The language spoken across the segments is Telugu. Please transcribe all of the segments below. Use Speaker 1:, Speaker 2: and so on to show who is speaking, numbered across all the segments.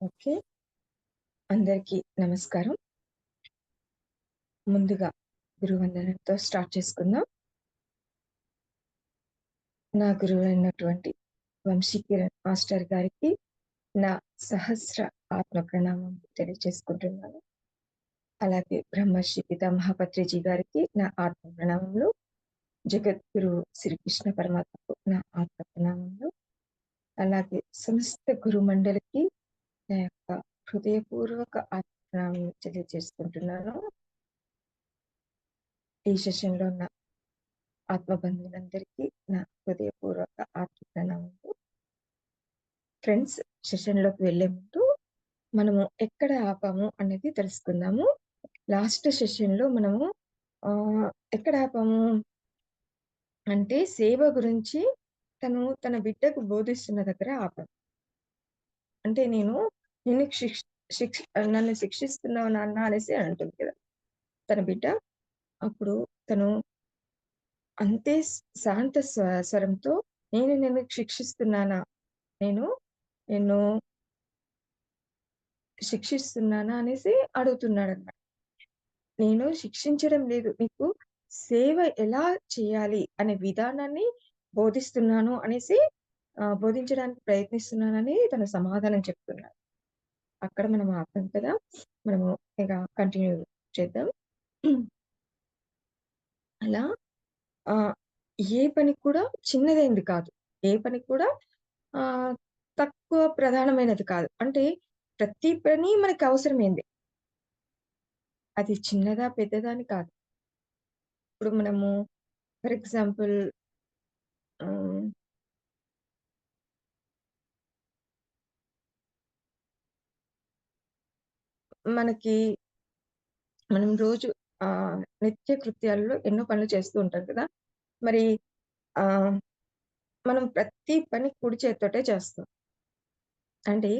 Speaker 1: ఓకే. అందరికీ నమస్కారం. ముందుగా గురువందనంతో స్టార్ట్ చేసుకుందాం. నా గురువైనటువంటి వంశీకిరణ్ మాస్టర్ గారికి నా సహస్ర ఆత్మ ప్రణామం తెలియజేసుకుంటున్నాను. అలాగే బ్రహ్మర్షి పితామహ పత్రిజీ గారికి నా ఆత్మ ప్రణామములు. జగద్గురు శ్రీకృష్ణ పరమాత్మకు నా ఆత్మ ప్రణామములు. అలాగే సమస్త గురు మండలికి నా యొక్క హృదయపూర్వక ఆత్మ ప్రణామములు తెలియజేసుకుంటున్నాను. ఈ సెషన్‌లో ఉన్న ఆత్మబంధువులందరికీ నా హృదయపూర్వక ఆత్మ ప్రణామములు. ఫ్రెండ్స్, సెషన్‌లోకి వెళ్ళే ముందు మనము ఎక్కడ ఆపాము అనేది తెలుసుకుందాము. లాస్ట్ సెషన్‌లో మనము ఆహ్, ఎక్కడ ఆపాము అంటే సేవ గురించి తను తన బిడ్డకు బోధిస్తున్న దగ్గర ఆపాము. అంటే నిన్ను శిక్ష్ శిక్ష నన్ను శిక్షిస్తున్నావు నాన్న అనేసి అంటుంది కదా! తన బిడ్డ. అప్పుడు తను అంతే శాంత స్వరంతో నేను నిన్ను శిక్షిస్తున్నానా? నేను నిన్ను శిక్షిస్తున్నానా అనేసి అడుగుతున్నాడన్నమాట. నేను శిక్షించడం లేదు. నీకు సేవ ఎలా చేయాలి అనే విధానాన్ని బోధిస్తున్నాను అనేసి బోధించడానికి ప్రయత్నిస్తున్నానని తను సమాధానం చెప్తున్నాడు. అక్కడ మనం ఆపాం కదా! మనము ఇక కంటిన్యూ చేద్దాం. అలా ఆహ్, ఏ పని కూడా చిన్నదైంది కాదు. ఏ పని కూడా ఆహ్, తక్కువ ప్రధానమైనది కాదు. అంటే ప్రతి పని మనకు అవసరమైందే. అది చిన్నదా, పెద్దదా అని కాదు. ఇప్పుడు మనము ఫర్ ఎగ్జాంపుల్ ఆహ్, మనకి మనం రోజు నిత్య కృత్యాల్లో ఎన్నో పనులు చేస్తూ ఉంటాం కదా! మరి ఆహ్, మనం ప్రతి పని కుడి చేత్తోటే చేస్తాం. అంటే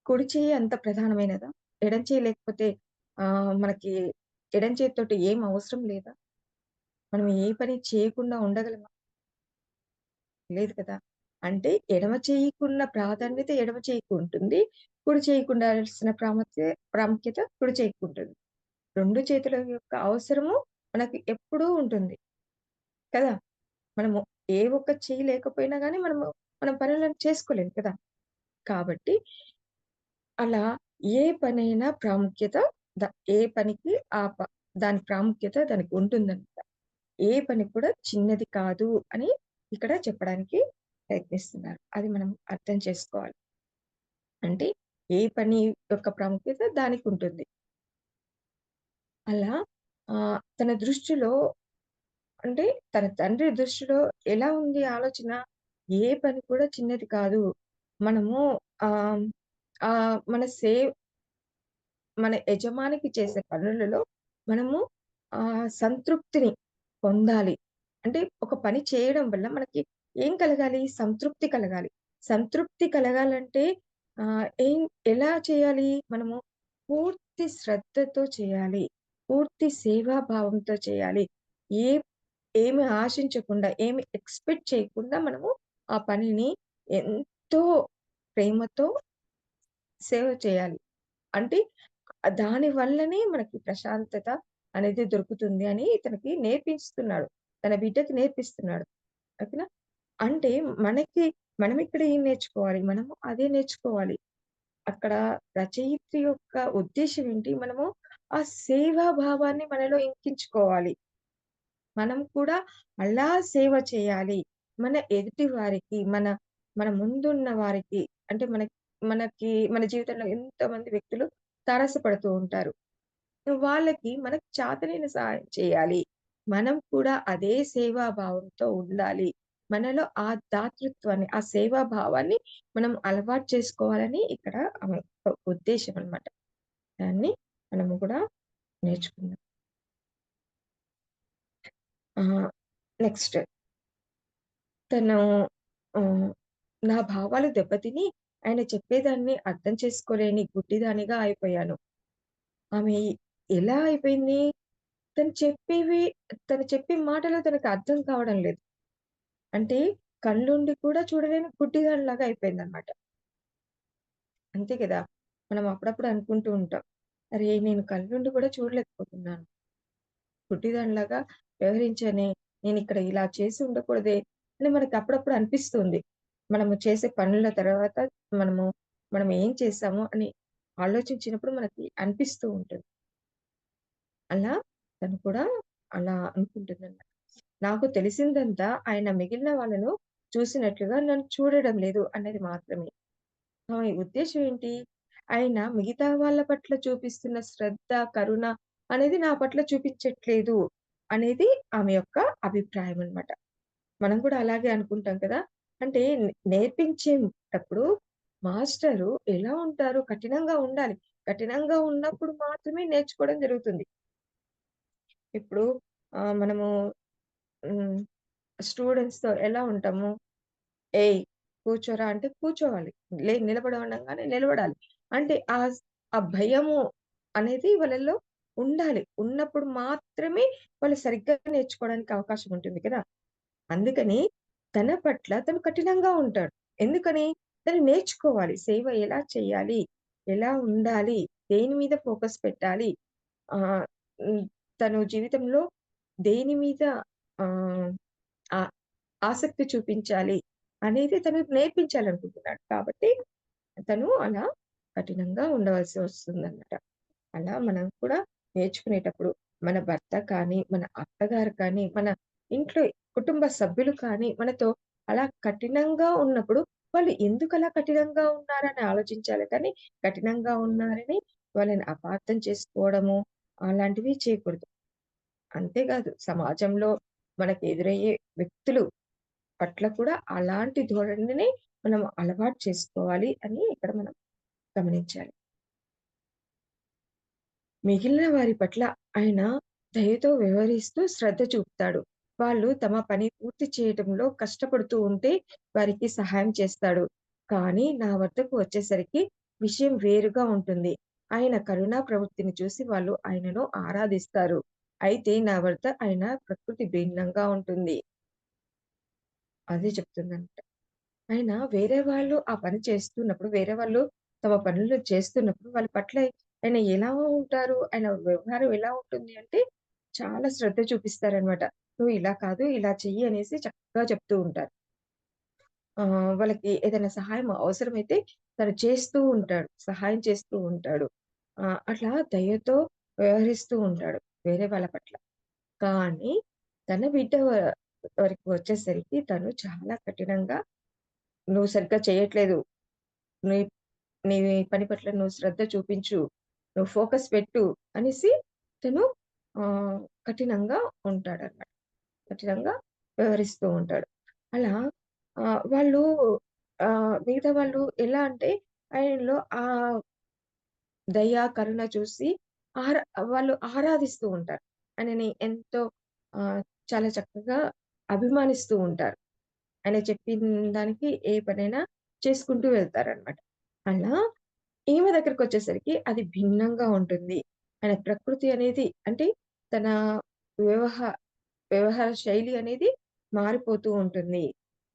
Speaker 1: కుడి చెయ్యి అంత ప్రధానమైనదా? ఎడమ చెయ్యి లేకపోతే మనకి ఎడమ చేత్తోటి ఏం అవసరం లేదా? మనం ఏ పని చేయకుండా ఉండగలమా? లేదు కదా! అంటే ఎడమ చెయ్యికున్న ప్రాధాన్యత ఎడమ చెయ్యికి ఉంటుంది. కుడి చెయ్యికి ఉండాల్సిన ప్రాముఖ్యత కుడి చెయ్యికి ఉంటుంది. 2 చేతుల యొక్క అవసరము మనకి ఎప్పుడూ ఉంటుంది కదా! మనము ఏ ఒక్క చెయ్యి లేకపోయినా గానీ మన పనులను చేసుకోలేం కదా! కాబట్టి అలా ఏ పనైనా ప్రాముఖ్యత ద ఏ పనికి ఆ ప దాని ప్రాముఖ్యత దానికి ఉంటుందనమాట. ఏ పని కూడా చిన్నది కాదు అని ఇక్కడ చెప్పడానికి ప్రయత్నిస్తున్నారు. అది మనం అర్థం చేసుకోవాలి. అంటే ఏ పని యొక్క ప్రాముఖ్యత దానికుంటుంది. అలా తన దృష్టిలో అంటే తన తండ్రి దృష్టిలో ఎలా ఉంది ఆలోచన? ఏ పని కూడా చిన్నది కాదు. మనము ఆహ్, ఆహ్, మన సేవ్ మన యజమానికి చేసే పనులలో మనము సంతృప్తిని పొందాలి. అంటే ఒక పని చేయడం వల్ల మనకి ఏం కలగాలి? సంతృప్తి కలగాలి. సంతృప్తి కలగాలంటే ఏం ఎలా చేయాలి? మనము పూర్తి శ్రద్ధతో చేయాలి. పూర్తి సేవా భావంతో చేయాలి. ఏ ఏమి ఆశించకుండా, ఏమి ఎక్స్‌పెక్ట్ చేయకుండా మనము ఆ పనిని ఎంతో ప్రేమతో సేవ చేయాలి. అంటే దాని వల్లనే మనకి ప్రశాంతత అనేది దొరుకుతుంది అని తనకి నేర్పిస్తున్నాడు. తన బిడ్డకి నేర్పిస్తున్నాడు. ఓకేనా? అంటే మనకి మనమిక్కడ ఏం నేర్చుకోవాలి? మనము అదే నేర్చుకోవాలి. అక్కడ రచయిత్రి యొక్క ఉద్దేశ్యం ఏంటి? మనము ఆ సేవా భావాన్ని మనలో ఇంకించుకోవాలి. మనం కూడా అలా సేవ చేయాలి. మన ఎదుటి వారికి, మన ముందున్న వారికి అంటే మనకి మన జీవితంలో ఎంతోమంది వ్యక్తులు తారసపడుతూ ఉంటారు. వాళ్ళకి మనకు చేతనైన సహాయం చేయాలి. మనం కూడా అదే సేవా భావంతో ఉండాలి. మనలో ఆ దాతృత్వాన్ని, ఆ సేవా భావాన్ని మనం అలవాటు చేసుకోవాలని ఇక్కడ ఆమె ఉద్దేశ్యం అన్నమాట. దాన్ని మనము కూడా నేర్చుకుందాం. ఆహ్, నెక్స్ట్ తను ఆహ్, నా భావాలు దెబ్బతిని ఆయన చెప్పేదాన్ని అర్థం చేసుకోలేని గుడ్డిదానిగా అయిపోయాను. ఆమె ఎలా అయిపోయింది? తను చెప్పేవి తను చెప్పే మాటలు తనకు అర్థం కావడం లేదు. అంటే కళ్ళుండి కూడా చూడలేని గుడ్డిదానిలాగా అయిపోయిందనమాట. అంతే కదా! మనం అప్పుడప్పుడు అనుకుంటూ ఉంటాం. అరే! నేను కళ్ళుండి కూడా చూడలేకపోతున్నాను. గుడ్డిదానిలాగా వ్యవహరించానే, నేనిక్కడ ఇలా చేసి ఉండకూడదే అని మనకు అప్పుడప్పుడు అనిపిస్తుంది. మనము చేసే పనుల తర్వాత మనము, మనం ఏం చేశాము అని ఆలోచించినప్పుడు మనకి అనిపిస్తూ ఉంటుంది. అలా తను కూడా అలా అనుకుంటుందన్నమాట. నాకు తెలిసిందంతా ఆయన మిగిలిన వాళ్ళను చూసినట్లుగా నన్ను చూడడం లేదు అనేది మాత్రమే. ఆమె ఉద్దేశ్యం ఏంటి? ఆయన మిగతా వాళ్ళ పట్ల చూపిస్తున్న శ్రద్ధ, కరుణ అనేది నా పట్ల చూపించట్లేదు అనేది ఆమె యొక్క అభిప్రాయం అన్నమాట. మనం కూడా అలాగే అనుకుంటాం కదా! అంటే నేర్పించేటప్పుడు మాస్టరు ఎలా ఉంటారు? కఠినంగా ఉండాలి. కఠినంగా ఉన్నప్పుడు మాత్రమే నేర్చుకోవడం జరుగుతుంది. ఇప్పుడు మనము హ్మ్. స్టూడెంట్స్‌తో ఎలా ఉంటాము? "ఏయ్! కూర్చోరా" అంటే కూర్చోవాలి. నిలబడు అనంగానే నిలబడాలి. అంటే ఆ భయము అనేది వాళ్ళలో ఉండాలి. ఉన్నప్పుడు మాత్రమే వాళ్ళు సరిగ్గా నేర్చుకోవడానికి అవకాశం ఉంటుంది కదా! అందుకని తన పట్ల తను కఠినంగా ఉంటాడు. ఎందుకని? తను నేర్చుకోవాలి. సేవ ఎలా చేయాలి? ఎలా ఉండాలి? దేని మీద ఫోకస్ పెట్టాలి? ఆహ్, హ్మ్. తను జీవితంలో దేని మీద ఆహ్, ఆ ఆసక్తి చూపించాలి అనేది తనకు నేర్పించాలనుకుంటున్నాడు. కాబట్టి తను అలా కఠినంగా ఉండవలసి వస్తుందన్నమాట. అలా మనం కూడా నేర్చుకునేటప్పుడు మన భర్త కానీ, మన అత్తగారు కానీ, మన ఇంట్లో కుటుంబ సభ్యులు కానీ మనతో అలా కఠినంగా ఉన్నప్పుడు వాళ్ళు ఎందుకలా కఠినంగా ఉన్నారని ఆలోచించాలి కానీ, కఠినంగా ఉన్నారని వాళ్ళని అపార్థం చేసుకోవడము అలాంటివి చేయకూడదు. అంతేకాదు సమాజంలో మనకు ఎదురయ్యే వ్యక్తులు పట్ల కూడా అలాంటి ధోరణిని మనం అలవాటు చేసుకోవాలి అని ఇక్కడ మనం గమనించాలి. మిగిలిన వారి పట్ల ఆయన దయతో వ్యవహరిస్తూ శ్రద్ధ చూపుతాడు. వాళ్ళు తమ పని పూర్తి చేయటంలో కష్టపడుతూ ఉంటే వారికి సహాయం చేస్తాడు. కానీ నా వద్దకు వచ్చేసరికి విషయం వేరుగా ఉంటుంది. ఆయన కరుణా ప్రవృత్తిని చూసి వాళ్ళు ఆయనను ఆరాధిస్తారు. అయితే నా వద్ద ఆయన ప్రకృతి భిన్నంగా ఉంటుంది. అదే చెప్తుందనమాట. ఆయన వేరే వాళ్ళు ఆ పని చేస్తున్నప్పుడు, వేరే వాళ్ళు తమ పనులు చేస్తున్నప్పుడు వాళ్ళ పట్ల ఆయన ఎలా ఉంటారు? ఆయన వ్యవహారం ఎలా ఉంటుంది అంటే, చాలా శ్రద్ధ చూపిస్తారనమాట. "నువ్వు ఇలా కాదు, ఇలా చెయ్యి" అనేసి చక్కగా చెప్తూ ఉంటారు. వాళ్ళకి ఏదైనా సహాయం అవసరమైతే తను చేస్తూ ఉంటాడు. సహాయం చేస్తూ ఉంటాడు. అట్లా దయతో వ్యవహరిస్తూ ఉంటాడు వేరే వాళ్ళ పట్ల. కానీ తన బిడ్డ వరకు వచ్చేసరికి తను చాలా కఠినంగా "నువ్వు సరిగ్గా చేయట్లేదు. నీ నీ పని పట్ల నువ్వు శ్రద్ధ చూపించు. నువ్వు ఫోకస్ పెట్టు" అనేసి తను ఆహ్, కఠినంగా ఉంటాడన్నమాట. కఠినంగా వ్యవహరిస్తూ ఉంటాడు. అలా వాళ్ళు మిగతా వాళ్ళు ఎలా అంటే ఆయనలో ఆ దయ, కరుణ చూసి ఆరా వాళ్ళు ఆరాధిస్తూ ఉంటారు. ఆయనని ఎంతో ఆహ్, చాలా చక్కగా అభిమానిస్తూ ఉంటారు. ఆయన చెప్పిన దానికి ఏ పనైనా చేసుకుంటూ వెళ్తారనమాట. అలా ఈమె దగ్గరకొచ్చేసరికి అది భిన్నంగా ఉంటుంది. ఆయన ప్రకృతి అనేది అంటే తన వ్యవహ వ్యవహార శైలి అనేది మారిపోతూ ఉంటుంది.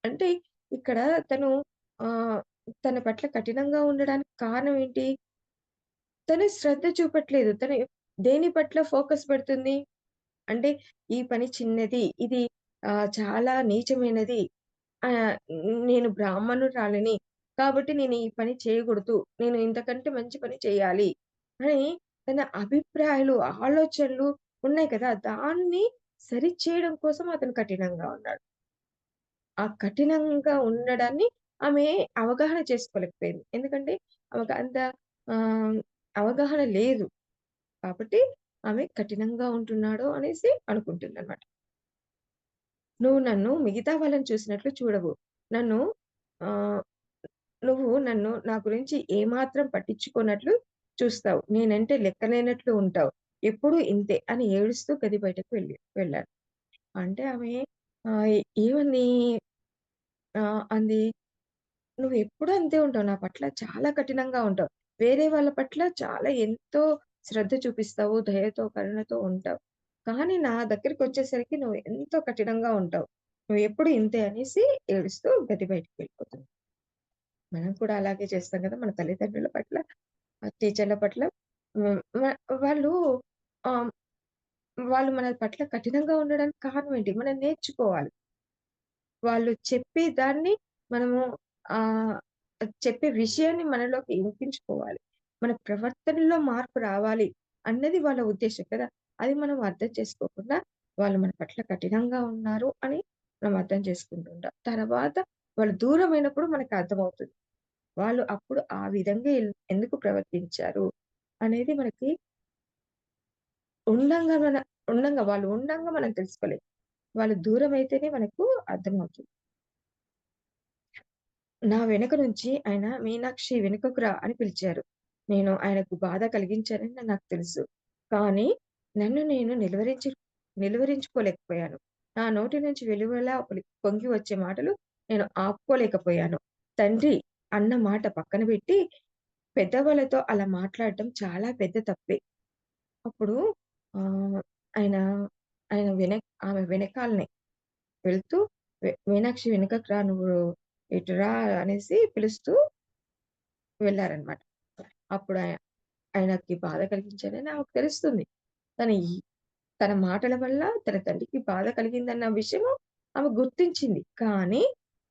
Speaker 1: అంటే ఇక్కడ తను ఆహ్, తన పట్ల కఠినంగా ఉండడానికి కారణం ఏంటి? తను శ్రద్ధ చూపట్లేదు. తను దేని పట్ల ఫోకస్ పెడుతుంది? అంటే ఈ పని చిన్నది. ఇది చాలా నీచమైనది. ఆహ్, నేను బ్రాహ్మణురాలిని. కాబట్టి నేను ఈ పని చేయకూడదు. నేను ఇంతకంటే మంచి పని చేయాలి. అని తన అభిప్రాయాలు, ఆలోచనలు ఉన్నాయి కదా! దాన్ని సరిచేయడం కోసం అతను కఠినంగా ఉన్నాడు. ఆ కఠినంగా ఉండడాన్ని ఆమె అవగాహన చేసుకోలేకపోయింది. ఎందుకంటే ఆమెకు అంత ఆహ్, అవగాహన లేదు. కాబట్టి ఆమె కఠినంగా ఉంటున్నాడు అనేసి అనుకుంటుందన్నమాట. నువ్వు నన్ను మిగతా వాళ్ళని చూసినట్లు చూడవు. నన్ను ఆహ్, నువ్వు నన్ను నా గురించి ఏమాత్రం పట్టించుకోనట్లు చూస్తావు. నేనంటే లెక్కలేనట్లు ఉంటావు. ఎప్పుడూ ఇంతే అని ఏడుస్తూ గది బయటకు వెళ్ళారు. అంటే ఆమె ఆహ్, ఏమని అంది, "నువ్వెప్పుడూ అంతే ఉంటావు. నా పట్ల చాలా కఠినంగా ఉంటావు. వేరే వాళ్ళ పట్ల చాలా ఎంతో శ్రద్ధ చూపిస్తావు. దయతో, కరుణతో ఉంటావు. కానీ నా దగ్గరికొచ్చేసరికి నువ్వు ఎంతో కఠినంగా ఉంటావు. నువ్వెప్పుడు ఇంతే" అనేసి ఏడుస్తూ గది బయటికి వెళ్ళిపోతుంది. మనం కూడా అలాగే చేస్తాం కదా! మన తల్లిదండ్రుల పట్ల. టీచర్ల పట్ల హ్మ్. వాళ్ళు ఆహ్, వాళ్ళు మన పట్ల కఠినంగా ఉండడానికి కారణం ఏంటి? మనం నేర్చుకోవాలి. వాళ్ళు చెప్పే దాన్ని మనము ఆహ్, చెప్పే విషయాన్ని మనలోకి ఇంకించుకోవాలి. మన ప్రవర్తనలో మార్పు రావాలి అన్నది వాళ్ళ ఉద్దేశ్యం కదా! అది మనం అర్థం చేసుకోకుండా వాళ్ళు మన పట్ల కఠినంగా ఉన్నారు అని మనం అర్థం చేసుకుంటూ ఉంటాం. తర్వాత వాళ్ళు దూరమైనప్పుడు మనకు అర్థమవుతుంది. వాళ్ళు అప్పుడు ఆ విధంగా ఎందుకు ప్రవర్తించారు అనేది మనకి ఉండంగా వాళ్ళు ఉండంగా మనం తెలుసుకోలేం. వాళ్ళు దూరమైతేనే మనకు అర్థమవుతుంది. నా వెనక నుంచి ఆయన "మీనాక్షి వెనుకకు రా" అని పిలిచారు. నేను ఆయనకు బాధ కలిగించానని నాకు తెలుసు. కానీ నన్ను నేను నిలువరించుకోలేకపోయాను. నా నోటి నుంచి వెలువలా పొంగి వచ్చే మాటలు నేను ఆపుకోలేకపోయాను. తండ్రి అన్న మాట పక్కన పెట్టి పెద్దవాళ్ళతో అలా మాట్లాడటం చాలా పెద్ద తప్పే. అప్పుడు ఆహ్, ఆయన ఆయన ఆమె వెనకాలనే వెళ్తూ "మీనాక్షి వెనకకు రా నువ్వు ఇటు రా" అనేసి పిలుస్తూ వెళ్లారనమాట. అప్పుడు ఆయనకి బాధ కలిగించానని ఆమెకు తెలుస్తుంది. తను ఈ తన మాటల వల్ల తన తండ్రికి బాధ కలిగిందన్న విషయము ఆమె గుర్తించింది. కానీ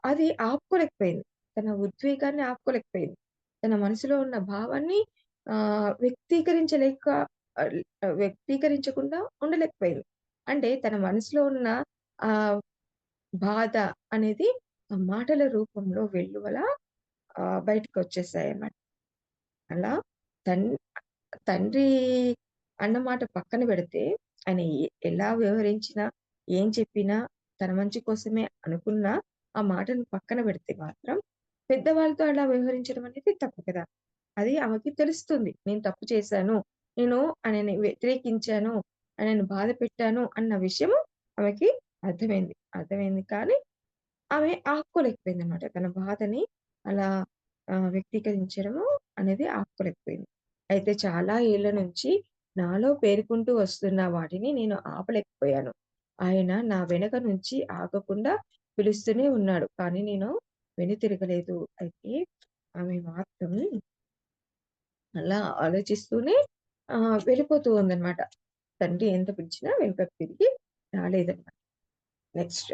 Speaker 1: అది ఆపుకోలేకపోయింది. తన ఉద్వేగాన్ని ఆపుకోలేకపోయింది. తన మనసులో ఉన్న భావాన్ని వ్యక్తీకరించలేక వ్యక్తీకరించకుండా ఉండలేకపోయింది. అంటే తన మనసులో ఉన్న ఆహ్, బాధ అనేది ఆ మాటల రూపంలో వెల్లువలా బయటికొచ్చేసాయన్నమాట. అలా తన్ తండ్రి అన్నమాట పక్కన పెడితే, ఆయన ఎలా వ్యవహరించినా, ఏం చెప్పినా, తన మంచి కోసమే అనుకున్నా, ఆ మాటను పక్కన పెడితే మాత్రం, పెద్దవాళ్ళతో అలా వ్యవహరించడం అనేది తప్పు కదా! అది ఆమెకి తెలుస్తుంది. నేను తప్పు చేశాను. నేను ఆయనని వ్యతిరేకించాను. ఆయనను బాధ పెట్టాను అన్న విషయము ఆమెకి అర్థమైంది. అర్థమైంది కానీ ఆమె ఆపుకోలేకపోయిందనమాట. తన బాధని అలా వ్యక్తీకరించడము అనేది ఆపుకోలేకపోయింది. అయితే చాలా ఏళ్ల నుంచి నాలో పేరుకుంటూ వస్తున్న వాటిని నేను ఆపలేకపోయాను. ఆయన నా వెనక నుంచి ఆగకుండా పిలుస్తూనే ఉన్నాడు. కానీ నేను వెనుతిరగలేదు. అయితే ఆమె మాత్రం అలా ఆలోచిస్తూనే వెళ్ళిపోతూ ఉందనమాట. తండ్రి ఎంత పిలిచినా వెనుకకు తిరిగి రాలేదనమాట. నెక్స్ట్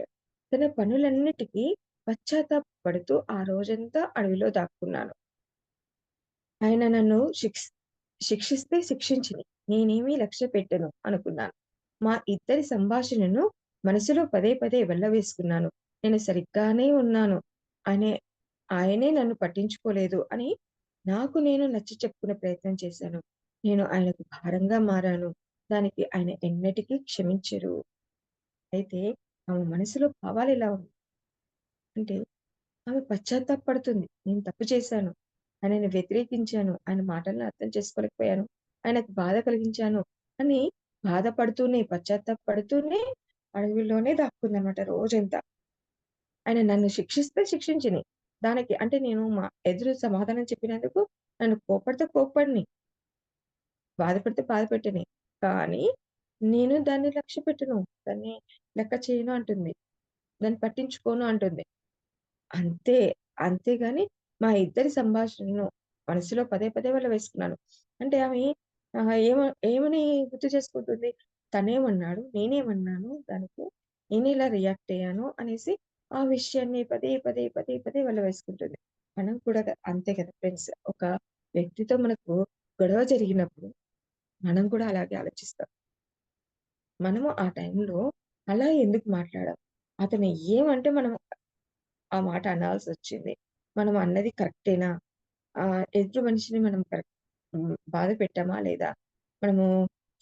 Speaker 1: తన పనులన్నిటికి పశ్చాత్తాపపడుతూ ఆ రోజంతా అడవిలో దాక్కున్నాను. ఆయన నన్ను శిక్షిస్తే శిక్షించని. నేనేమీ లక్ష్య పెట్టను అనుకున్నాను. మా ఇద్దరి సంభాషణను మనసులో పదే పదే వెళ్ళవేసుకున్నాను. నేను సరిగ్గానే ఉన్నాను అనే ఆయనే నన్ను పట్టించుకోలేదు అని నాకు నేను నచ్చ చెప్పుకునే ప్రయత్నం చేశాను. నేను ఆయనకు భారంగా మారాను. దానికి ఆయన ఎన్నటికీ క్షమించరు. అయితే ఆమె మనసులో భావాలెలా అంటే ఆమె పశ్చాత్తాపపడుతుంది. నేను తప్పు చేశాను. ఆయనని వ్యతిరేకించాను. ఆయన మాటలను అర్థం చేసుకోలేకపోయాను. ఆయనకు బాధ కలిగించాను అని బాధపడుతూనే, పశ్చాత్తాపపడుతూనే అడవిలోనే దాక్కుందనమాట రోజంతా. ఆయన నన్ను శిక్షిస్తే శిక్షించని. దానికి అంటే నేను ఎదురు సమాధానం చెప్పినందుకు నన్ను కోప్పడితే కోప్పడని, బాధపెడితే బాధపెట్టని. కానీ నేను దాన్ని లక్ష్యపెట్టను. దాన్ని లెక్క చేయను అంటుంది. దాన్ని పట్టించుకోను అంటుంది. అంతే. అంతేగాని మా ఇద్దరి సంభాషణను మనసులో పదే పదే వెల్లవేసుకున్నాను. అంటే ఆమె ఏమని గుర్తు చేసుకుంటుంది? తనేమన్నాడు? నేనేమన్నాను దానికి? నేనెలా రియాక్ట్ అయ్యాను అనేసి ఆ విషయాన్ని పదే పదే పదే పదే వెల్లవేసుకుంటుంది. మనం కూడా అంతే కదా ఫ్రెండ్స్. ఒక వ్యక్తితో మనకు గొడవ జరిగినప్పుడు మనం కూడా అలాగే ఆలోచిస్తాం. మనము ఆ టైంలో అలా ఎందుకు మాట్లాడాం? అతను ఏమంటే మనం ఆ మాట అనాల్సొచ్చింది. మనం అన్నది కరెక్టేనా? ఎదుటి మనిషిని మనం బాధ పెట్టామా లేదా? మనము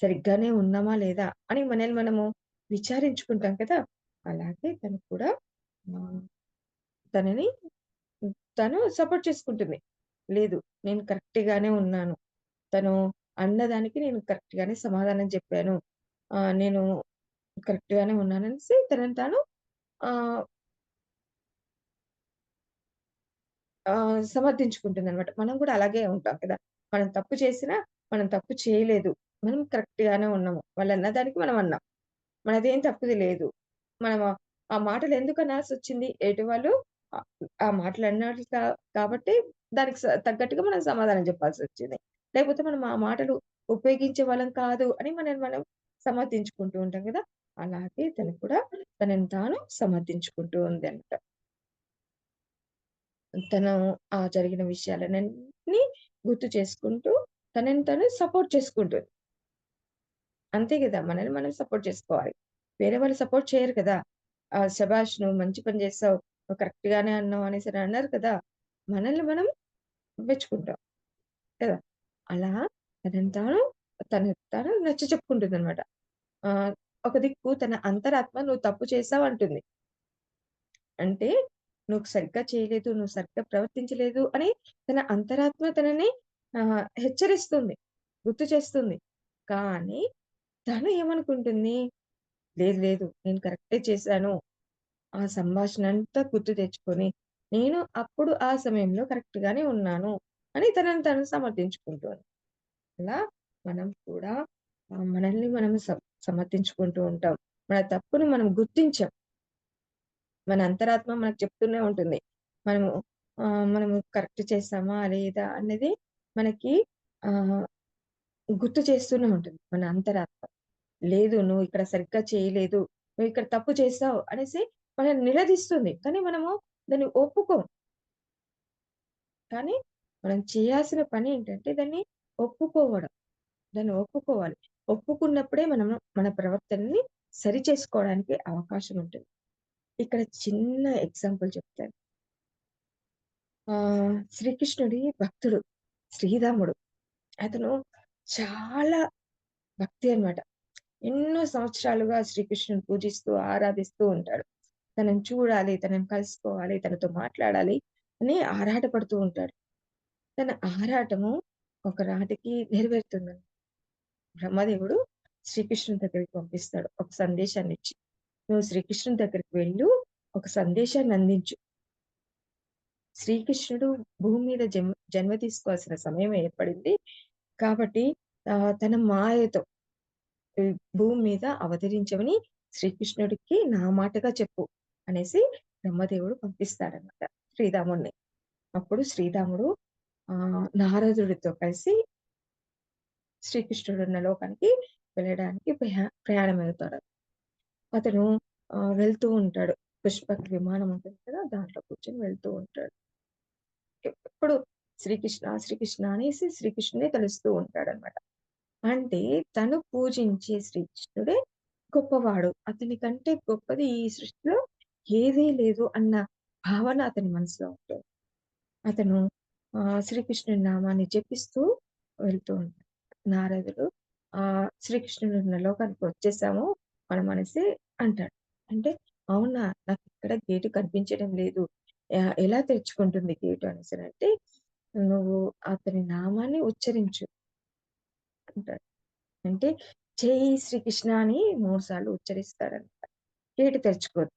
Speaker 1: సరిగ్గానే ఉన్నామా లేదా? అని మనల్ని మనము విచారించుకుంటాం కదా! అలాగే తను కూడా ఆహ్, తనని తను సపోర్ట్ చేసుకుంటుంది. లేదు నేను కరెక్ట్‌గానే ఉన్నాను. తను అన్నదానికి నేను కరెక్ట్‌గానే సమాధానం చెప్పాను. నేను కరెక్ట్‌గానే ఉన్నాననేసి తనని తాను ఆహ్, సమర్థించుకుంటుందనమాట. మనం కూడా అలాగే ఉంటాం కదా! మనం తప్పు చేసినా, మనం తప్పు చేయలేదు. మనం కరెక్ట్‌గానే ఉన్నాము. వాళ్ళన్న దానికి మనం అన్నాం. మనదేం తప్పుది లేదు. మనం ఆ మాటలు ఎందుకు అనాల్సొచ్చింది? ఎదుటి వాళ్ళు ఆహ్, ఆ మాటలన్నారు కాబట్టి దానికి తగ్గట్టుగా మనం సమాధానం చెప్పాల్సొచ్చింది. లేకపోతే మనం ఆ మాటలు ఉపయోగించే వాళ్ళం కాదు అని మనల్ని మనం సమర్థించుకుంటూ ఉంటాం గదా! అలాగే తను కూడా తనని తాను సమర్థించుకుంటూ ఉందనమాట. తను జరిగిన విషయాలనన్నిటిని గుర్తు చేసుకుంటూ తనని తను సపోర్ట్ చేసుకుంటుంది. అంతే గదా! మనల్ని మనం సపోర్ట్ చేసుకోవాలి. వేరే వాళ్ళు సపోర్ట్ చేయరు కదా! శభాష్! నువ్వు మంచి పని చేసావు. నువ్వు కరెక్ట్‌గానే అన్నావు అనేసని అనరు కదా! మనల్ని మనం మెచ్చుకుంటాం కదా! అలా తనని తాను, తనని తాను నచ్చచెప్పుకుంటుందనమాట. ఒక దిక్కు తన అంతరాత్మ నువ్వు తప్పు చేశావు అంటుంది. అంటే నువ్వు సరిగ్గా చేయలేదు, నువ్వు సరిగ్గా ప్రవర్తించలేదు అని తన అంతరాత్మ తనని హెచ్చరిస్తుంది. గుర్తు చేస్తుంది. కానీ తను ఏమనుకుంటుంది, లేదు లేదు నేను కరెక్టే చేశాను. ఆ సంభాషణంతా గుర్తు తెచ్చుకొని, నేను అప్పుడు ఆ సమయంలో కరెక్ట్‌గానే ఉన్నాను అని తనని తను సమర్థించుకుంటోంది. అలా మనం కూడా మనల్ని మనం సమర్థించుకుంటూ ఉంటాం. మన తప్పును మనం గుర్తించం. మన అంతరాత్మ మనకు చెప్తూనే ఉంటుంది. మనము మనము కరెక్ట్ చేశామా? లేదా? అనేది మనకి ఆహ్, గుర్తు చేస్తూనే ఉంటుంది మన అంతరాత్మ. లేదు నువ్వు ఇక్కడ సరిగ్గా చేయలేదు. నువ్వు ఇక్కడ తప్పు చేశావు అనేసి మనల్ని నిలదీస్తుంది. కానీ మనము దాన్ని ఒప్పుకోం. కానీ మనం చేయాల్సిన పనేంటంటే దాన్ని ఒప్పుకోవడం. దాన్ని ఒప్పుకోవాలి. ఒప్పుకున్నప్పుడే మనము మన ప్రవర్తనని సరిచేసుకోవడానికి అవకాశం ఉంటుంది. ఇక్కడ చిన్న ఎగ్జాంపుల్ చెప్తాను. శ్రీకృష్ణుడి భక్తుడు శ్రీరాముడు. అతను చాలా భక్తి అన్నమాట. ఎన్నో సంవత్సరాలుగా శ్రీకృష్ణుని పూజిస్తూ, ఆరాధిస్తూ ఉంటాడు. తనని చూడాలి, తనని కలుసుకోవాలి, తనతో మాట్లాడాలి అని ఆరాటపడుతూ ఉంటాడు. తన ఆరాటము ఒకనాటికి నెరవేరుతుందండి. బ్రహ్మదేవుడు శ్రీకృష్ణుని దగ్గరికి పంపిస్తాడు ఒక సందేశాన్నిచ్చి. "నువ్వు శ్రీకృష్ణుని దగ్గరికి వెళ్ళు, ఒక సందేశాన్ని అందించు. శ్రీకృష్ణుడు భూమి మీద జన్మ తీసుకోవాల్సిన సమయం ఏర్పడింది. కాబట్టి తన మాయతో ఈ భూమి మీద అవతరించమని శ్రీకృష్ణుడికి నా మాటగా చెప్పు" అనేసి బ్రహ్మదేవుడు పంపిస్తాడన్నమాట శ్రీరాముడిని. అప్పుడు శ్రీరాముడు నారదుడితో కలిసి శ్రీకృష్ణుడున్న లోకానికి వెళ్ళడానికి ప్రయాణమవుతాడు. అతను వెళ్తూ ఉంటాడు. పుష్పక విమానం ఉంటుంది కదా! దాంట్లో కూర్చొని వెళ్తూ ఉంటాడు. ఎప్పుడు శ్రీకృష్ణ, శ్రీకృష్ణ అనేసి శ్రీకృష్ణుడే తలుస్తూ ఉంటాడనమాట. అంటే తను పూజించే శ్రీకృష్ణుడే గొప్పవాడు. అతని కంటే గొప్పది ఈ సృష్టిలో ఏదీ లేదు అన్న భావన అతని మనసులో ఉంటుంది. అతను శ్రీకృష్ణుడి నామాన్ని జపిస్తూ వెళ్తూ ఉంటాడు. నారదుడు శ్రీకృష్ణుడున్న లోకానికి వచ్చేసాము మనం అనేసి అంటాడు. అంటే అవునా! నాకిక్కడ గేటు కనిపించడం లేదు. ఎలా తెరుచుకుంటుంది గేటు అనేసనంటే, నువ్వు అతని నామాన్ని ఉచ్చరించు అంటాడు. అంటే జై శ్రీకృష్ణ అని 3 సార్లు ఉచ్చరిస్తాడనమాట. గేటు తెరుచుకోదు.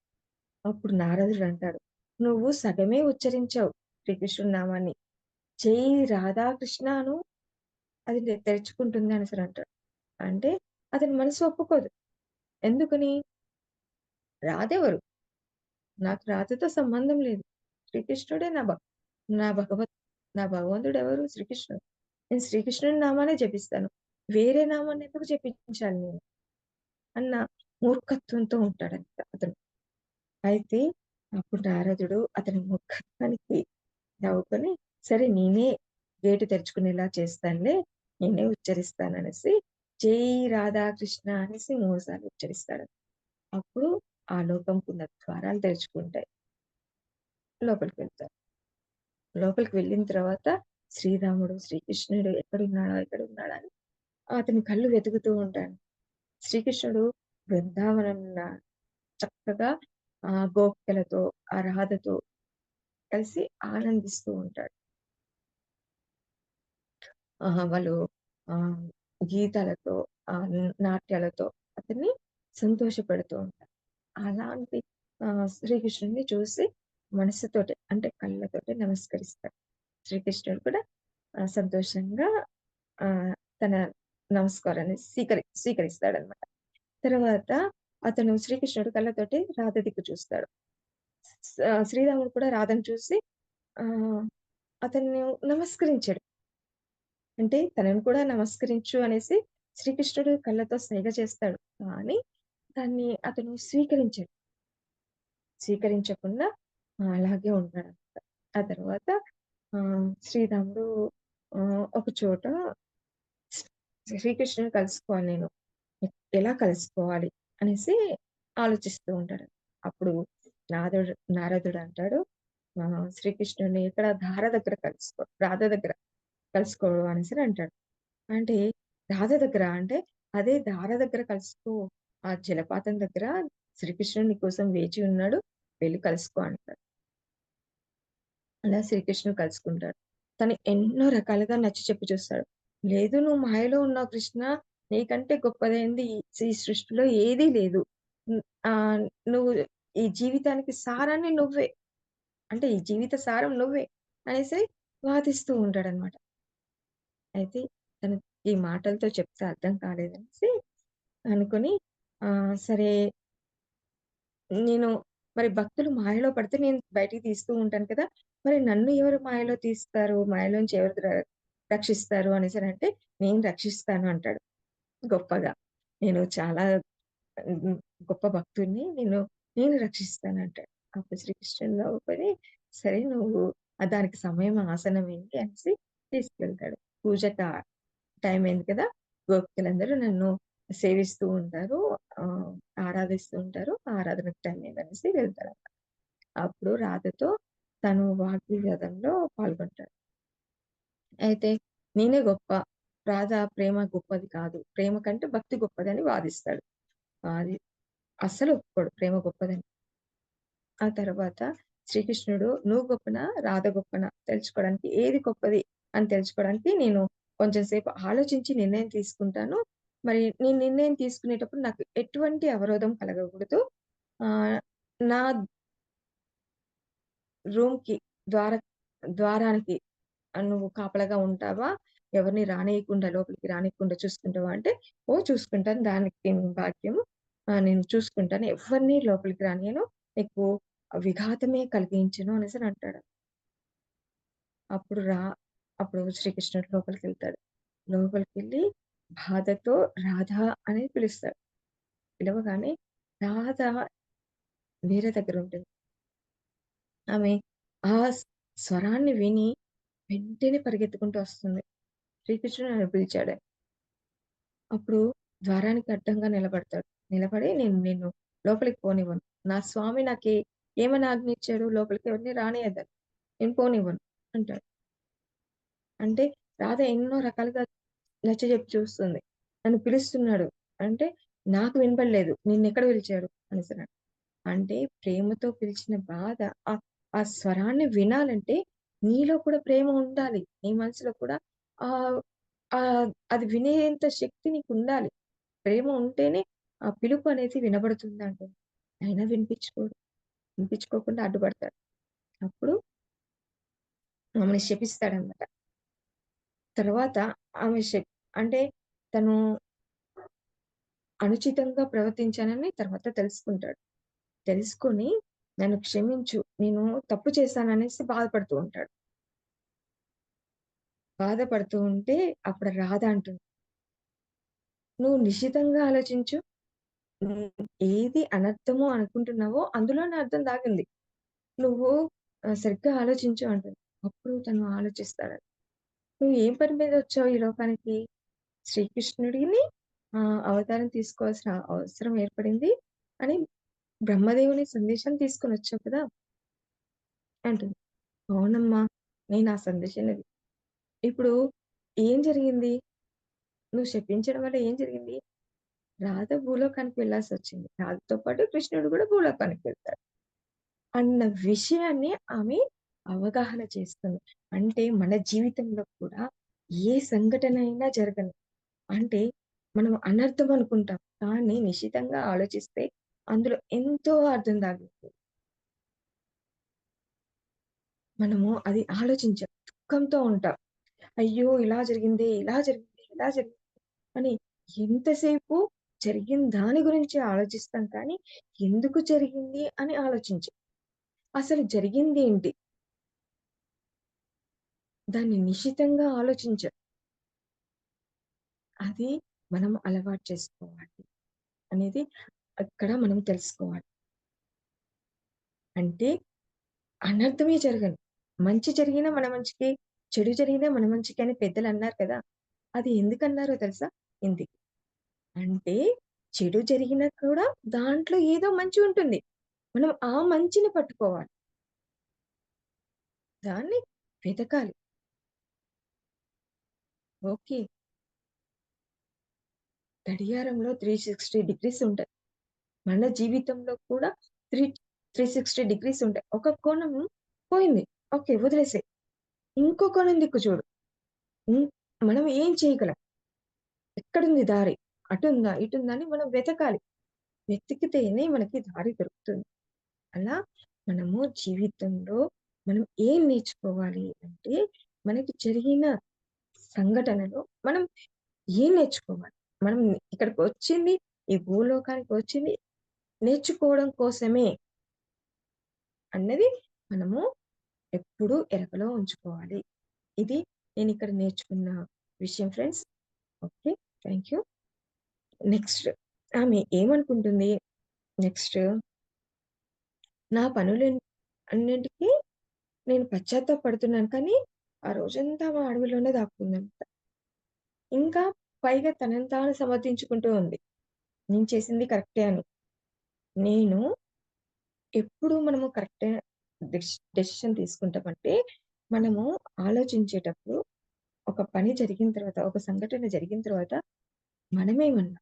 Speaker 1: అప్పుడు నారదుడు అంటాడు, "నువ్వు సగమే ఉచ్చరించావు శ్రీకృష్ణుడి నామాన్ని. జై రాధాకృష్ణ అను అది తెరుచుకుంటుంది" అనేసనంటాడు. అంటే అతని మనసు ఒప్పుకోదు. ఎందుకని? రాధెవరు? నాకు రాధతో సంబంధం లేదు. శ్రీకృష్ణుడే నా భగవత్ నా భగవంతుడెవరు? శ్రీకృష్ణుడు. నేను శ్రీకృష్ణుడి నామాన్నే జపిస్తాను. వేరే నామాన్ని ఎందుకు జపించాలి నేను? అన్న మూర్ఖత్వంతో ఉంటాడంట అతను. అయితే అప్పుడు నారదుడు అతని మూర్ఖత్వానికి నవ్వుకొని, సరే నేనే గేటు తెరుచుకునేలా చేస్తానులే. నేనే ఉచ్చరిస్తాననేసి, జై రాధాకృష్ణ అనేసి 3 సార్లు ఉచ్చరిస్తాడు. అప్పుడు ఆ లోకంకున్న ద్వారాలు తెరుచుకుంటాయి. లోపలికి వెళ్తారు. లోపలికి వెళ్ళిన తర్వాత శ్రీరాముడు, శ్రీకృష్ణుడు ఎక్కడున్నాడో, ఎక్కడున్నాడా అని అతని కళ్ళు వెతుకుతూ ఉంటాడు. శ్రీకృష్ణుడు బృందావనంన చక్కగా గోపికలతో, ఆ రాధతో కలిసి ఆనందిస్తూ ఉంటాడు. వాళ్ళు ఆహ్, గీతాలతో, నాట్యాలతో అతన్ని సంతోషపెడుతూ ఉంటారు. అలాంటి శ్రీకృష్ణుడిని చూసి మనసుతోటి అంటే కళ్ళతోటి నమస్కరిస్తాడు. శ్రీకృష్ణుడు కూడా సంతోషంగా ఆహ్, తన నమస్కారాన్ని స్వీకరిస్తాడనమాట. తర్వాత అతను శ్రీకృష్ణుడు కళ్ళతోటి రాధ దిక్కు చూస్తాడు. శ్రీరాముడు కూడా రాధను చూసి ఆహ్, అతన్ని నమస్కరించాడు. అంటే తనని కూడా నమస్కరించు అనేసి శ్రీకృష్ణుడు కళ్ళతో సైగ చేస్తాడు. కానీ దాన్ని అతను స్వీకరించడు. స్వీకరించకుండా అలాగే ఉన్నాడనమాట. ఆ తర్వాత శ్రీరాముడు ఒక చోట శ్రీకృష్ణుని కలుసుకోవాలి నేను. ఎలా కలుసుకోవాలి అనేసి ఆలోచిస్తూ ఉంటాడు. అప్పుడు నారదుడు అంటాడు శ్రీకృష్ణుడిని ఇక్కడ ధార దగ్గర కలుసుకో. రాధ దగ్గర కలుసుకో అనేసని అంటాడు. అంటే రాధ దగ్గర అంటే అదే ధార దగ్గర కలుసుకో. ఆ జలపాతం దగ్గర శ్రీకృష్ణుడు నీకోసం వేచి ఉన్నాడు. వెళ్లి కలుసుకో అంటాడు. అలా శ్రీకృష్ణుడు కలుసుకుంటాడు. తను ఎన్నో రకాలుగా నచ్చచెప్పి చూస్తాడు. లేదు నువ్వు మాయలో ఉన్నావు కృష్ణ. నీకంటే గొప్పదైంది ఈ సృష్టిలో ఏదీ లేదు. హ్మ్. ఆహ్, నువ్వు ఈ జీవితానికి సారాన్ని నువ్వే. అంటే ఈ జీవిత సారం నువ్వే అనేసి వాదిస్తూ ఉంటాడనమాట. అయితే తను ఈ మాటలతో చెప్తే అర్థం కాలేదనేసి అనుకోని సరే నేను మరి భక్తులు మాయలో పడితే నేను బయటికి తీస్తూ ఉంటాను కదా! మరి నన్ను ఎవరు మాయలో తీస్తారు? మాయలోంచి ఎవరు రక్షిస్తారు అనేసనంటే, నేను రక్షిస్తాను అంటాడు గొప్పగా. నేను చాలా హ్మ్. గొప్ప భక్తుడిని. నేను రక్షిస్తానంటాడు. అప్పుడు శ్రీకృష్ణుడు నవ్వుకొని, సరే నువ్వు దానికి సమయం ఆసన్నమైంది అనేసి తీసుకెళ్తాడు. పూజ టైం అయింది కదా! గోపికలందరూ నన్ను సేవిస్తూ ఉంటారు. ఆహ్, ఆరాధిస్తూ ఉంటారు. ఆరాధనకు టైం అయిందనేసి వెళ్తాడన్నమాట. అప్పుడు రాధతో తను వాగ్వివాదంలో పాల్గొంటాడు. అయితే నేనే గొప్ప. రాధ ప్రేమ గొప్పది కాదు. ప్రేమ కంటే భక్తి గొప్పదని వాదిస్తాడు. అది అస్సలు ఒప్పుకోడు ప్రేమ గొప్పదని. ఆ తర్వాత శ్రీకృష్ణుడు "నువ్వు గొప్పనా? రాధ గొప్పనా? తెలుసుకోవడానికి ఏది గొప్పది అని తెలుసుకోవడానికి నేను కొంచెం సేపు ఆలోచించి నిర్ణయం తీసుకుంటాను. మరి నేను నిర్ణయం తీసుకునేటప్పుడు నాకు ఎటువంటి అవరోధం కలగకూడదు. ఆహ్, నా రూమ్‌కి ద్వార ద్వారానికి నువ్వు కాపలాగా ఉంటావా? ఎవరిని రానీయకుండా లోపలికి రానీయకుండా చూసుకుంటావా?" అంటే, "ఓహ్! చూసుకుంటాను. దానికి భాగ్యము. నేను చూసుకుంటాను. ఎవ్వరిని లోపలికి రానియను. నీకు విఘాతమే కలిగించను" అనేసని అంటాడు. అప్పుడు రా అప్పుడు శ్రీకృష్ణుడు లోపలికెళ్తాడు. లోపలికెళ్ళి బాధతో రాధ అని పిలుస్తాడు. పిలవగానే రాధ వేరే దగ్గరుంటుంది. ఆమె ఆ స్వరాన్ని విని వెంటనే పరిగెత్తుకుంటూ వస్తుంది. శ్రీకృష్ణుడు నన్ను పిలిచాడని. అప్పుడు ద్వారానికి అడ్డంగా నిలబడతాడు. నిలబడి నేను నిన్ను లోపలికి పోనివ్వను. నా స్వామి ఏమని ఆజ్ఞ ఇచ్చాడు? లోపలికి ఎవరిని రానియద్దని. నేను పోనివ్వను అంటాడు. అంటే రాధ ఎన్నో రకాలుగా నచ్చజెప్పి చూస్తుంది. నన్ను పిలుస్తున్నాడు. అంటే నాకు వినపడలేదు. నిన్నెక్కడ పిలిచాడు అనేసన్నాడు. అంటే ప్రేమతో పిలిచిన బాధ ఆహ్, ఆ స్వరాన్ని వినాలంటే నీలో కూడా ప్రేమ ఉండాలి. నీ మనసులో కూడా ఆహ్, అది వినేంత శక్తి నీకుండాలి. ప్రేమ ఉంటేనే ఆ పిలుపు అనేది వినబడుతుందండి. అయినా వినిపించుకోడు. వినిపించుకోకుండా అడ్డుపడతాడు. అప్పుడు ఆమెని శపిస్తాడన్నమాట. తర్వాత ఆమె అంటే తను అనుచితంగా ప్రవర్తించానని తర్వాత తెలుసుకుంటాడు. తెలుసుకొని నన్ను క్షమించు. నేను తప్పు చేశాననేసి బాధపడుతూ ఉంటాడు. బాధపడుతూ ఉంటే అప్పుడు రాధ అంటుంది, "నువ్వు నిశితంగా ఆలోచించు. ఏది అనర్థమో అనుకుంటున్నావో అందులోనే అర్థం దాగుంది. నువ్వు సరిగ్గా ఆలోచించు" అంటుంది. అప్పుడు తను ఆలోచిస్తాడు. "నువ్వు ఏం పని మీద వచ్చావు ఈ లోకానికి? శ్రీకృష్ణుడిని అవతారం తీసుకోవాల్సిన అవసరం ఏర్పడింది అని బ్రహ్మదేవుని సందేశం తీసుకొనొచ్చావు కదా!" అంటుంది. "అవునమ్మా! నేను ఆ సందేశాన్ని" ఇప్పుడు ఏం జరిగింది? నువ్వు శపించడం వల్ల ఏం జరిగింది? రాధ భూలోకానికి వెళ్ళాల్సొచ్చింది. రాధతో పాటు కృష్ణుడు కూడా భూలోకానికి వెళ్తాడు. అన్న విషయాన్ని ఆమె అవగాహన చేసుకుంది. అంటే మన జీవితంలో కూడా ఏ సంఘటన అయినా జరగని అంటే మనం అనర్థం అనుకుంటాం. కానీ నిశితంగా ఆలోచిస్తే అందులో ఎంతో అర్థం దాగుంది. మనము అది ఆలోచించం. దుఃఖంతో ఉంటాం. అయ్యో! ఇలా జరిగిందే, ఇలా జరిగింది, ఇలా జరిగింది అని ఎంతసేపు జరిగిన దాని గురించి ఆలోచిస్తాం కానీ, ఎందుకు జరిగింది అని ఆలోచించం. అసలు జరిగిందేంటి? దాన్ని నిశితంగా ఆలోచించం. అది మనం అలవాటు చేసుకోవాలి అనేది అక్కడ మనం తెలుసుకోవాలి. అంటే అనర్థమే జరగని. మంచి జరిగినా మన మంచికే, చెడు జరిగినా మన మంచికే అని పెద్దలన్నారు కదా! అది ఎందుకన్నారో తెలుసా? ఇంది. అంటే చెడు జరిగినా కూడా దాంట్లో ఏదో మంచి ఉంటుంది. మనం ఆ మంచిని పట్టుకోవాలి. దాన్ని వెతకాలి. ఓకే. గడియారంలో 360 డిగ్రీస్ ఉంటాయి. మన జీవితంలో కూడా త్రీ 360 డిగ్రీస్ ఉంటాయి. ఒక కోణం పోయింది. ఓకే. వదిలేసేయి. ఇంకో కోణం దిక్కు చూడు. హ్మ్. మనం ఏం చేయగలం? ఎక్కడుంది దారి? అటుందా? ఇటుందా? అని మనం వెతకాలి. వెతికితేనే మనకి దారి దొరుకుతుంది. అలా మనము జీవితంలో మనం ఏం నేర్చుకోవాలి అంటే, మనకి జరిగిన సంఘటనలో మనం ఏం నేర్చుకోవాలి? మనం ఇక్కడికొచ్చింది, ఈ భూలోకానికొచ్చింది నేర్చుకోవడం కోసమే అన్నది మనము ఎప్పుడూ ఎరకలో ఉంచుకోవాలి. ఇది నేనిక్కడ నేర్చుకున్న విషయం friends. Okay. Thank you. Next ఆమె ఏమనుకుంటుంది నెక్స్ట్ నా అన్నిటికి నేను పశ్చాత్తాపపడుతున్నాను. కానీ, ఆ రోజంతా ఆమె అడవిలోనే దాక్కుందంట. ఇంకా పైగా తనని తాను సమర్థించుకుంటూ ఉంది. నేను చేసింది కరెక్టే అని. నేను ఎప్పుడు మనము కరెక్టే డెసిషన్ తీసుకుంటామంటే, మనము ఆలోచించేటప్పుడు ఒక పని జరిగిన తర్వాత, ఒక సంఘటన జరిగిన తర్వాత మనమేమన్నా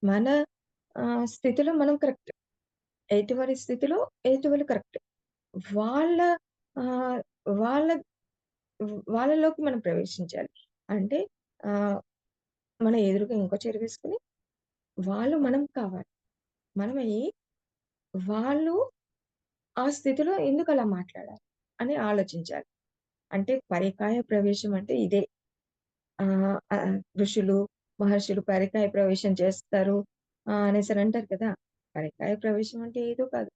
Speaker 1: మన స్థితిలో మనం కరెక్ట్. ఎదుటివారి స్థితిలో ఎదుటివాళ్ళు కరెక్ట్. వాళ్ళ ఆహ్, వాళ్ళ వాళ్ళలోకి మనం ప్రవేశించాలి. అంటే ఆహ్, మన ఎదురుగా ఇంకో చైర్ వేసుకొని, వాళ్ళు మనం కావాలి. మనమయ్యి వాళ్ళు ఆ స్థితిలో ఎందుకలా మాట్లాడాలి అని ఆలోచించాలి. అంటే పరికాయ ప్రవేశం అంటే ఇదే. ఋషులు, మహర్షులు పరికాయ ప్రవేశం చేస్తారు అనేసని అంటారు కదా! పరికాయ ప్రవేశం అంటే ఏదో కాదు.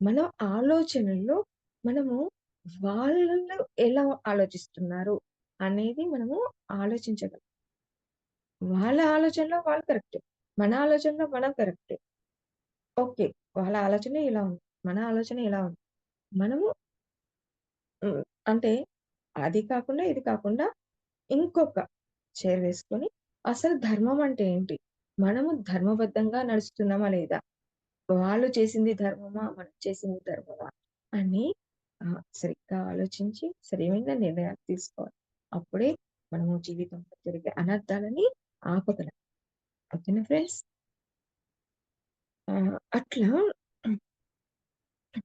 Speaker 1: మన ఆలోచనల్లో మనము వాళ్ళు ఎలా ఆలోచిస్తున్నారు అనేది మనము ఆలోచించగలం. వాళ్ళ ఆలోచనలో వాళ్ళు కరెక్టే. మన ఆలోచనలో మనం కరెక్టే. ఓకే. వాళ్ళ ఆలోచన ఇలా ఉంది. మన ఆలోచన ఇలా ఉంది. మనము హ్మ్. అంటే అది కాకుండా, ఇది కాకుండా ఇంకొక చైర్ వేసుకొని అసలు ధర్మం అంటే ఏంటి? మనము ధర్మబద్ధంగా నడుస్తున్నామా లేదా? వాళ్ళు చేసింది ధర్మమా? మనం చేసింది ధర్మమా? అని సరిగ్గా ఆలోచించి సరైన నిర్ణయాలు తీసుకోవాలి. అప్పుడే మనము జీవితంలో జరిగే అనర్థాలని ఆపగలం. ఓకేనా ఫ్రెండ్స్? అట్లా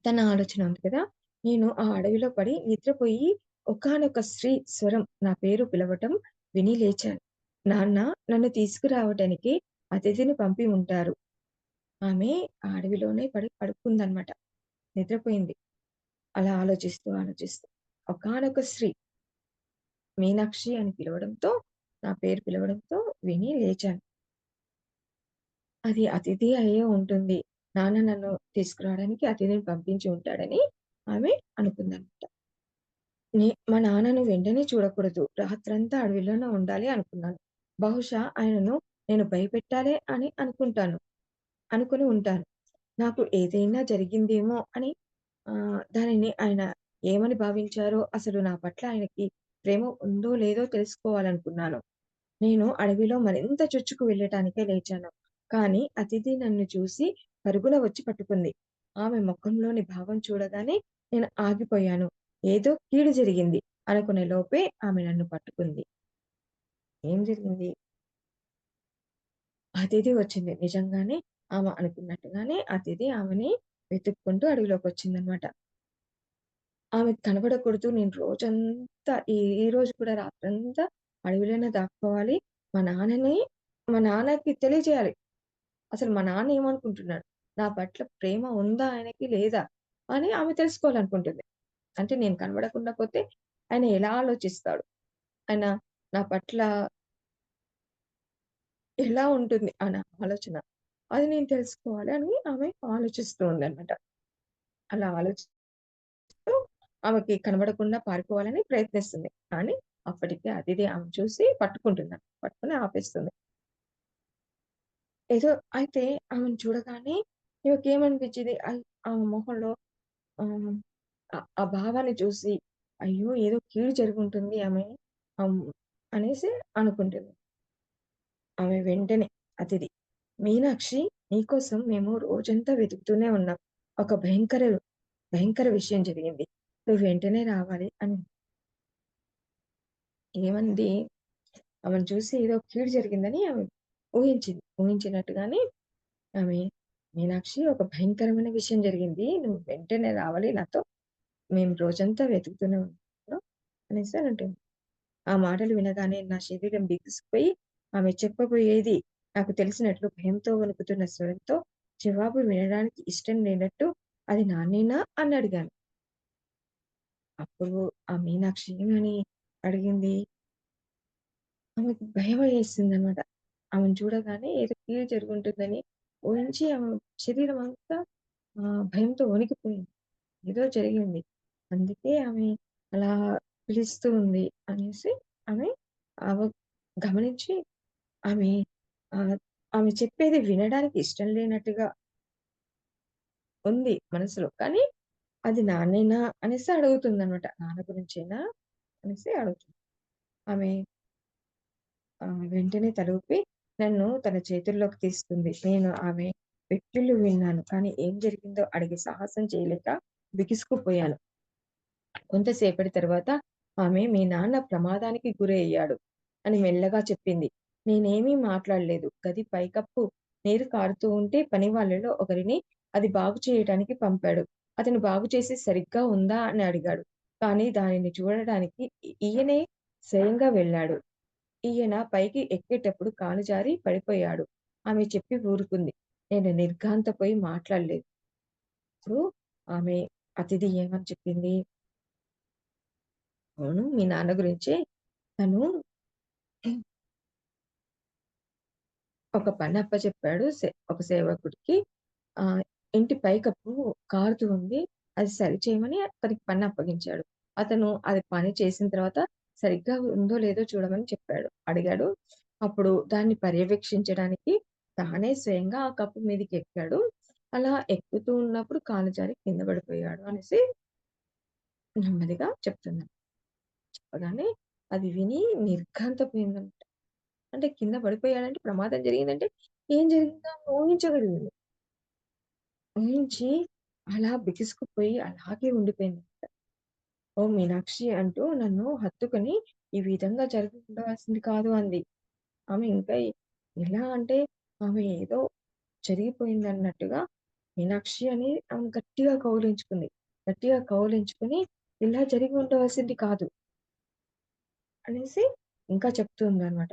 Speaker 1: తన ఆలోచన ఉంది కదా! నేను ఆ అడవిలో పడి నిద్రపోయి ఒకానొక స్త్రీ స్వరం నా పేరు పిలవటం విని లేచాను. నాన్న నన్ను తీసుకురావటానికి అతిథిని పంపి ఉంటారు. ఆమె ఆ అడవిలోనే పడి పడుకుందనమాట. నిద్రపోయింది. అలా ఆలోచిస్తూ, ఆలోచిస్తూ. ఒకానొక స్త్రీ మీనాక్షి అని పిలవడంతో, నా పేరు పిలవడంతో విని లేచాను. అది అతిథి అయ్యే ఉంటుంది. నాన్న నన్ను తీసుకురావడానికి అతిథిని పంపించి ఉంటాడని ఆమె అనుకుందనమాట. మా నాన్నను వెంటనే చూడకూడదు. రాత్రంతా అడవిలోనే ఉండాలి అనుకున్నాను. బహుశా ఆయనను నేను భయపెట్టాలే అని అనుకుని ఉంటాను. నాకు ఏదైనా జరిగిందేమో అని దానిని ఆయన ఏమని భావించారో, అసలు నా పట్ల ఆయనకి ప్రేమ ఉందో లేదో తెలుసుకోవాలనుకున్నాను. నేను అడవిలో మరింత చొచ్చుకు వెళ్ళటానికే లేచాను. కానీ అతిథి నన్ను చూసి పరుగున వచ్చి పట్టుకుంది. ఆమె మొఖంలోని భావం చూడగానే నేను ఆగిపోయాను. ఏదో కీడు జరిగింది అనుకునే లోపే ఆమె నన్ను పట్టుకుంది. ఏం జరిగింది? అతిథి వచ్చింది. నిజంగానే ఆమె అనుకున్నట్టుగానే అతిథి ఆమెని వెతుక్కుంటూ అడవిలోకొచ్చిందనమాట. ఆమెకు కనబడకూడదు. నేను రోజంతా ఈ రోజు కూడా రాత్రంతా అడవిలోనే దాక్కోవాలి. మా నాన్నని మా నాన్నకి తెలియజేయాలి. అసలు మా నాన్న ఏమనుకుంటున్నాడు? నా పట్ల ప్రేమ ఉందా ఆయనకి లేదా? అని ఆమె తెలుసుకోవాలనుకుంటుంది. అంటే నేను కనబడకుండా పోతే ఆయన ఎలా ఆలోచిస్తాడు? ఆయన నా పట్ల ఎలా ఉంటుంది ఆయన ఆలోచన? అది నేను తెలుసుకోవాలి అని ఆమె ఆలోచిస్తూ ఉందన్నమాట. అలా ఆమెకి కనబడకుండా పారిపోవాలని ప్రయత్నిస్తుంది. కానీ అప్పటికే అతిథి ఆమెను చూసి పట్టుకుంటుందంట. పట్టుకొని ఆపేస్తుంది. ఏదో అయితే ఆమెను చూడగానే ఈమెకేమనిపించింది ఆమె మొహంలో ఆహ్, ఆ భావాన్ని చూసి అయ్యో! ఏదో కీడు జరుగుంటుంది ఆహ్, అనేసి అనుకుంటుంది. ఆమె వెంటనే అతిథి, "మీనాక్షి నీకోసం మేము రోజంతా వెతుకుతూనే ఉన్నాం. ఒక భయంకర విషయం జరిగింది. నువ్వు వెంటనే రావాలి" అని ఏమంది ఆమెను చూసి ఏదో కీడు జరిగిందని ఆమె ఊహించింది. ఊహించినట్టుగానే ఆమె, "మీనాక్షి ఒక భయంకరమైన విషయం జరిగింది. నువ్వు వెంటనే రావాలి నాతో. మేము రోజంతా వెతుకుతూనే ఉన్నాం" అనేసి అంటుంది. ఆ మాటలు వినగానే నా శరీరం బిగుసుకుపోయి ఆమె చెప్పబోయేది నాకు తెలిసినట్లు భయంతో వణుకుతున్న స్వరంతో జవాబు వినడానికి ఇష్టం లేనట్టు "అది నాన్నేనా?" అని అడిగాను. అప్పుడు ఆ మీనాక్షి ఏమని అడిగింది? ఆమెకు భయమేసిందనమాట. ఆమెను చూడగానే ఏదో కీడు జరుగుంటుందని ఊహించి ఆమె శరీరం అంతా భయంతో వణికిపోయింది. ఏదో జరిగింది. అందుకే ఆమె అలా పిలుస్తూ ఉంది అనేసి ఆమె ఆమె గమనించి ఆమె ఆహ్, ఆమె చెప్పేది వినడానికి ఇష్టం లేనట్టుగా ఉంది మనసులో. కానీ అది నాన్నేనా అనేసి అడుగుతుందనమాట. నాన్న గురించేనా అనేసి అడుగుతుంది. ఆమె వెంటనే తల ఊపి నన్ను తన చేతుల్లోకి తీసుకుంది. నేను ఆమె వెక్కిళ్ళు విన్నాను. కానీ ఏం జరిగిందో అడిగే సాహసం చేయలేక బిగుసుకుపోయాను. కొంతసేపటి తర్వాత ఆమె "మీ నాన్న ప్రమాదానికి గురయ్యాడు" అని మెల్లగా చెప్పింది. నేనేమీ మాట్లాడలేదు. గది పైకప్పు నీరు కారుతూ ఉంటే పనివాళ్ళలో ఒకరిని అది బాగు చేయటానికి పంపాడు. అతను బాగు చేసి సరిగ్గా ఉందా అని అడిగాడు. కానీ దానిని చూడడానికి ఈయనే స్వయంగా వెళ్ళాడు. ఈయన పైకి ఎక్కేటప్పుడు కాలు జారి పడిపోయాడు. ఆమె చెప్పి ఊరుకుంది. నేను నిర్ఘాంతపోయి మాట్లాడలేదు. అప్పుడు ఆమె అతిథి ఏమని చెప్పింది? అవును. మీ నాన్న గురించే తను ఒక పని అప్పచెప్పాడు. ఒక సేవకుడికి. ఆహ్, ఇంటి పైకప్పు కారుతూ ఉంది. అది సరిచేయమని అతనికి పని అప్పగించాడు. అతను అది పని చేసిన తర్వాత సరిగ్గా ఉందో లేదో చూడమని అడిగాడు. అప్పుడు దాన్ని పర్యవేక్షించడానికి తానే స్వయంగా ఆ కప్పు మీదకెక్కాడు. అలా ఎక్కుతూ ఉన్నప్పుడు కాలు జారి కింద పడిపోయాడు అనేసి నెమ్మదిగా చెప్తున్నాను. చెప్పగానే అది విని నిర్ఘాంతపోయిందనమాట. అంటే కింద పడిపోయాడంటే ప్రమాదం జరిగిందంటే ఏం జరిగిందో ఆమె ఊహించగలిగింది. ఊహించి అలా బిగుసుకుపోయి అలాగే ఉండిపోయింది. "ఓహ్! మీనాక్షి" అంటూ నన్ను హత్తుకొని "ఈ విధంగా జరిగి ఉండవలసింది కాదు" అంది. ఆమె ఇంకా ఎలా అంటే ఆమె ఏదో జరిగిపోయిందన్నట్టుగా మీనాక్షి అని ఆమె గట్టిగా కౌగిలించుకుంది. గట్టిగా కౌగిలించుకొని "ఇలా జరిగి ఉండవలసింది కాదు" అనేసి ఇంకా చెప్తుందనమాట.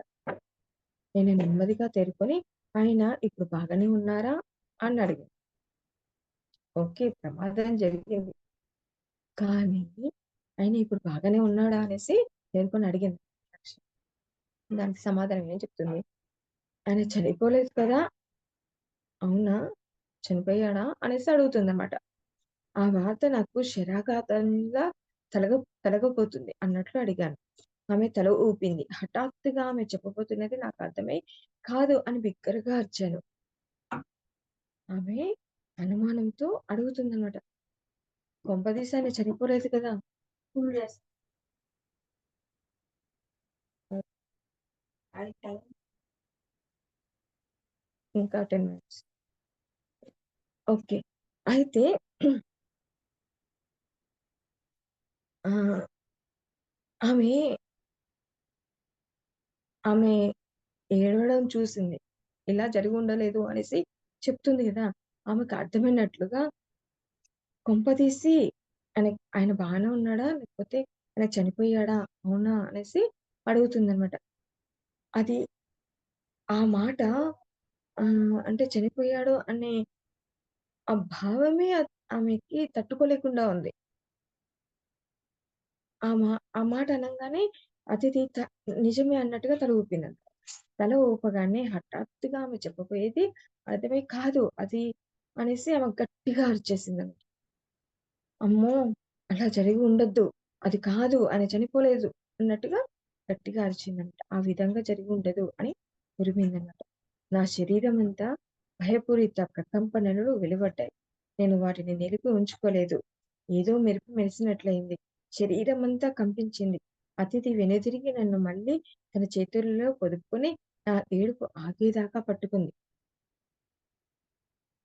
Speaker 1: నేను నెమ్మదిగా తేరుకొని "ఆయన ఇప్పుడు బాగానే ఉన్నారా?" అని అడిగాను. ఓకే. ప్రమాదం జరిగింది. కానీ ఆయన ఇప్పుడు బాగానే ఉన్నాడా అనేసి తేరుకొని అడిగింది సాక్షి. దానికి సమాధానం ఏం చెప్తుంది? ఆయన చనిపోలేదు కదా! అవునా? చనిపోయాడా? అనేసి అడుగుతుందన్నమాట. ఆ వార్త నాకు శరాఘాతంలా తలగ తలగబోతుంది అన్నట్లు అడిగాను. ఆమె తల ఊపింది. హఠాత్తుగా ఆమె చెప్పబోతున్నది నాకు అర్థమై కాదు అని బిగ్గరగా అరిచాను. ఆమె అనుమానంతో అడుగుతుందన్నమాట. కొంపదీసి ఆయన చనిపోలేదు కదా! హ్మ్. ఇంకా 10 మినిట్స్. ఓకే. అయితే ఆహ్, ఆమె, ఆమె ఏడవడం చూసింది. ఇలా జరిగుండలేదు అనేసి చెప్తుంది గదా! ఆమెకు అర్థమైనట్లుగా కొంపదీసి ఆయన బానే ఉన్నాడా? లేకపోతే ఆయన చనిపోయాడా? అవునా? అనేసి అడుగుతుందనమాట. అది ఆ మాట అంటే చనిపోయాడు అనే ఆ భావమే ఆమెకి తట్టుకోలేకుండా ఉంది. ఆ మాట అనంగానే అతిథి నిజమే అన్నట్టుగా తల ఊపిందంట. తల ఊపగానే హఠాత్తుగా ఆమె చెప్పబోయేది అర్థమై కాదు అది అనేసి ఆమె గట్టిగా అరిచేసిందంట. అమ్మో! అలా జరిగి ఉండొద్దు. అది కాదు ఆయన చనిపోలేదు అన్నట్టుగా గట్టిగా అరిచిందనమాట. ఆ విధంగా జరిగి ఉండదు అని ఉరిమిందనమాట. నా శరీరమంతా భయపూరిత ప్రకంపనలు వెలువడ్డాయి. నేను వాటిని నిలిపి ఉంచుకోలేదు. ఏదో మెరుపు మెరిసినట్లయింది. శరీరమంతా కంపించింది. అతిథి వెనుదిరిగి నన్ను మళ్ళీ తన చేతుల్లో పొదుపుకొని నా ఏడుపు ఆగేదాకా పట్టుకుంది.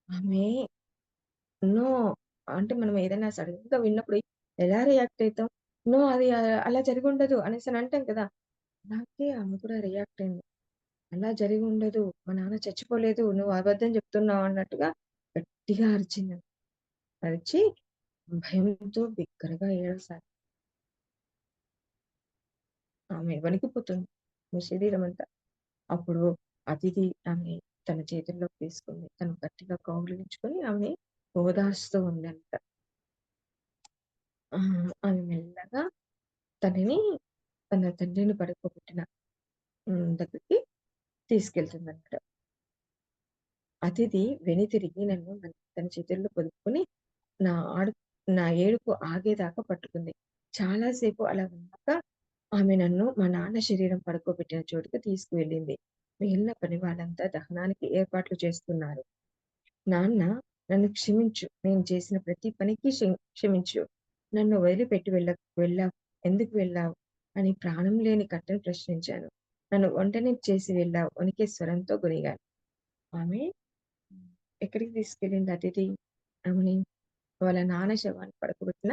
Speaker 1: ఆమె నో అంటే మనం ఏదైనా సడెన్‌గా విన్నప్పుడు ఎలా రియాక్ట్ అయితాం? నో అది అలా జరిగుండదు అనేసని అంటాం కదా! అలాగే ఆమె కూడా రియాక్ట్ అయింది. అలా జరిగుండదు. మా నాన్న చచ్చిపోలేదు. నువ్వు అబద్ధం చెప్తున్నావు అన్నట్టుగా గట్టిగా అరిచింది. అరిచి భయంతో బిగ్గరగా ఏడవసాగింది. ఆమె వణికిపోతుంది. ఆమె శరీరమంతా. అప్పుడు అతిథి ఆమె తన చేతుల్లోకి తీసుకుంది. తను గట్టిగా కౌగిలించుకొని ఆమె ఓదారుస్తూ ఉందంట. ఆమె మెల్లగా తనని తన తండ్రిని పడుకోబెట్టిన దగ్గరికి తీసుకెళ్తుందన్నమాట. అతిథి వెనుతిరిగి నన్ను తన చేతుల్లో పొదుపుకొని నా ఆడు నా ఏడుపు ఆగేదాకా పట్టుకుంది. చాలా సేపు అలా ఉన్నాక ఆమె నన్ను మా నాన్న శరీరం పడుకోబెట్టిన చోటుకి తీసుకువెళ్ళింది. మిగిలిన పని వాళ్ళంతా దహనానికి ఏర్పాట్లు చేస్తున్నారు. నాన్న నన్ను క్షమించు. నేను చేసిన ప్రతి పనికి క్షమించు. నన్ను వదిలిపెట్టి వెళ్ళావు. ఎందుకు వెళ్ళావు? అని ప్రాణం లేని కట్టని ప్రశ్నించాను. నన్ను ఒంటరిని చేసి వెళ్ళావు వణికే స్వరంతో గొనిగాను. ఆమె ఎక్కడికి తీసుకెళ్ళింది అతిథి ఆమెని? వాళ్ళ నాన్న శవాన్ని పడుకోబెట్టిన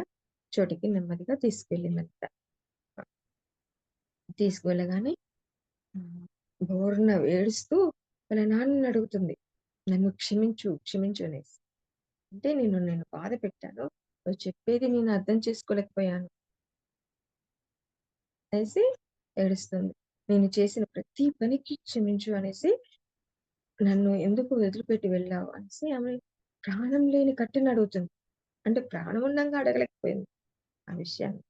Speaker 1: చోటికి నెమ్మదిగా తీసుకెళ్ళిందంట. తీసుకువెళ్ళగానే బోరున ఏడుస్తూ వాళ్ళ నాన్నని అడుగుతుంది. నన్ను క్షమించు, క్షమించు అనేసి. అంటే నిన్ను బాధ పెట్టాను. నువ్వు చెప్పేది నేను అర్థం చేసుకోలేకపోయాను అనేసి ఏడుస్తుంది. నేను చేసిన ప్రతి పనికి క్షమించు అనేసి, నన్ను ఎందుకు వదిలిపెట్టి వెళ్ళావు అనేసి ఆమె ప్రాణం లేని కట్టెని అడుగుతుంది. అంటే ప్రాణం ఉండంగా అడగలేకపోయింది ఆ విషయాన్ని.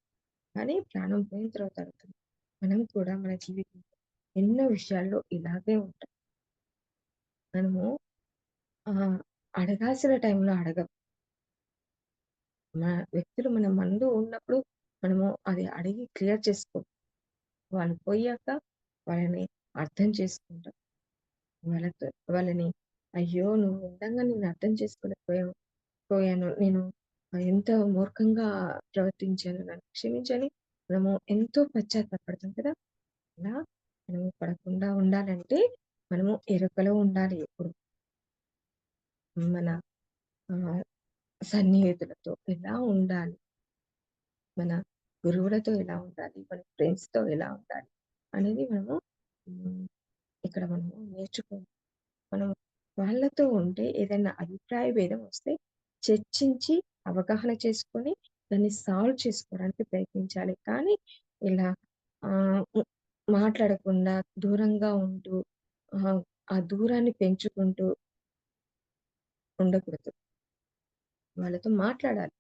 Speaker 1: కానీ ప్రాణం పోయిన తర్వాత అడుగుతుంది. మనం కూడా మన జీవితంలో ఎన్నో విషయాల్లో ఇలాగే ఉంటాం. మనము అడగాల్సిన టైంలో అడగం. వ్యక్తులు మన ముందు ఉన్నప్పుడు మనము అది అడిగి క్లియర్ చేసుకోం. వాళ్ళు పోయాక వాళ్ళని అర్థం చేసుకుంటాం. వాళ్ళతో వాళ్ళని అయ్యో! నువ్వు ఉండంగా నేను అర్థం పోయాను. నేను ఎంత మూర్ఖంగా ప్రవర్తించాను. నన్ను క్షమించని మనము ఎంతో పశ్చాత్తాపపడతాం కదా! అలా మనము పడకుండా ఉండాలంటే మనము ఎరుకలో ఉండాలి ఎప్పుడు. మన ఆహ్, సన్నిహితులతో ఎలా ఉండాలి? మన గురువులతో ఎలా ఉండాలి? మన ఫ్రెండ్స్‌తో ఎలా ఉండాలి? అనేది మనము హ్మ్. ఇక్కడ మనము నేర్చుకోవాలి. మనం వాళ్ళతో ఉంటే ఏదైనా అభిప్రాయ భేదం వస్తే చర్చించి, అవగాహన చేసుకొని, దాన్ని సాల్వ్ చేసుకోవడానికి ప్రయత్నించాలి. కానీ ఇలా ఆహ్, హ్మ్, మాట్లాడకుండా దూరంగా ఉంటూ ఆహ్, ఆ దూరాన్ని పెంచుకుంటూ ఉండకూడదు. వాళ్ళతో మాట్లాడాలి.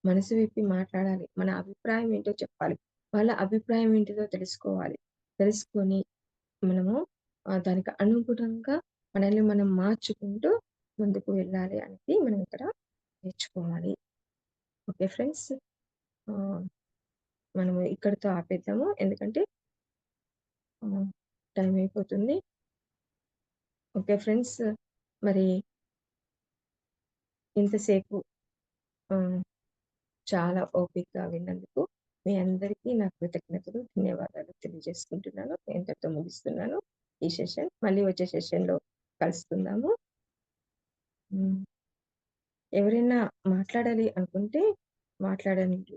Speaker 1: మనసు విప్పి మాట్లాడాలి. మన అభిప్రాయం ఏంటో చెప్పాలి. వాళ్ళ అభిప్రాయం ఏంటిదో తెలుసుకోవాలి. తెలుసుకొని మనము దానికి అనుగుణంగా మనల్ని మనం మార్చుకుంటూ ముందుకు వెళ్ళాలి అనేది మనం ఇక్కడ నేర్చుకోవాలి. Okay friends. ఆహ్, మనము ఇక్కడితో ఆపేద్దాము. ఎందుకంటే ఆహ్, టైం అయిపోతుంది. Okay friends. మరి ఇంతసేపు ఆహ్, చాలా ఓపికగా విన్నందుకు మీ అందరికీ నా కృతజ్ఞతలు, ధన్యవాదాలు తెలియజేసుకుంటున్నాను. ఇంతటితో ముగిస్తున్నాను ఈ సెషన్. మళ్ళీ వచ్చే సెషన్‌లో కలుసుకుందాము. హ్మ్. ఎవరైనా మాట్లాడాలి అనుకుంటే మాట్లాడండి.